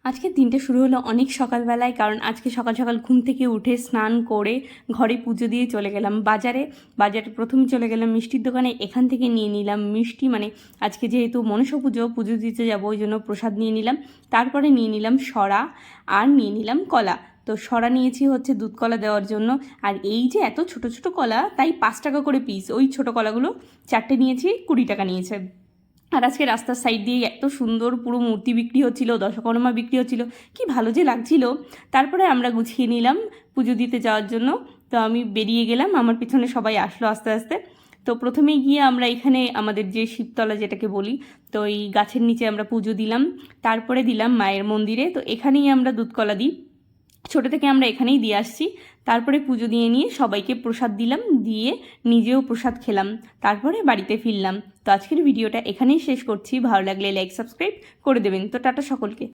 আজকের দিনটা শুরু হলো অনেক সকালবেলায়, কারণ আজকে সকাল সকাল ঘুম থেকে উঠে স্নান করে ঘরে পুজো দিয়ে চলে গেলাম বাজারে। প্রথমে চলে গেলাম মিষ্টির দোকানে, এখান থেকে নিয়ে নিলাম মিষ্টি, মানে আজকে যেহেতু মনসা পুজো পুজো দিতে যাবো ওই জন্য প্রসাদ নিয়ে নিলাম। তারপরে নিয়ে নিলাম সরা আর নিয়ে নিলাম কলা। তো সরা নিয়েছি হচ্ছে দুধ কলা দেওয়ার জন্য, আর এই যে এত ছোট ছোট কলা তাই 5 টাকা করে পিস, ওই ছোট কলাগুলো 4টে নিয়েছি, 20 টাকা নিয়েছে। আর আজকে রাস্তার সাইড দিয়ে এত সুন্দর পুরো মূর্তি বিক্রি হচ্ছিল, দশকর্মা বিক্রি হচ্ছিল, কি ভালো যে লাগছিল। তারপরে আমরা গুছিয়ে নিলাম পুজো দিতে যাওয়ার জন্য। তো আমি বেরিয়ে গেলাম, আমার পিছনে সবাই আসলো আস্তে আস্তে। তো প্রথমে গিয়ে আমরা এখানে আমাদের যে শিবতলা যেটাকে বলি, তো এই গাছের নিচে আমরা পুজো দিলাম। তারপরে দিলাম মায়ের মন্দিরে, তো এখানেই আমরা দুধকলা দিই, ছোটো থেকে আমরা এখানেই দিয়ে আসছি। তারপরে পুজো দিয়ে নিয়ে সবাইকে প্রসাদ দিলাম, দিয়ে নিজেও প্রসাদ খেলাম, তারপরে বাড়িতে ফিরলাম। তো আজকের ভিডিওটা এখানেই শেষ করছি, ভালো লাগলে লাইক সাবস্ক্রাইব করে দেবেন। তো টাটা সকলকে।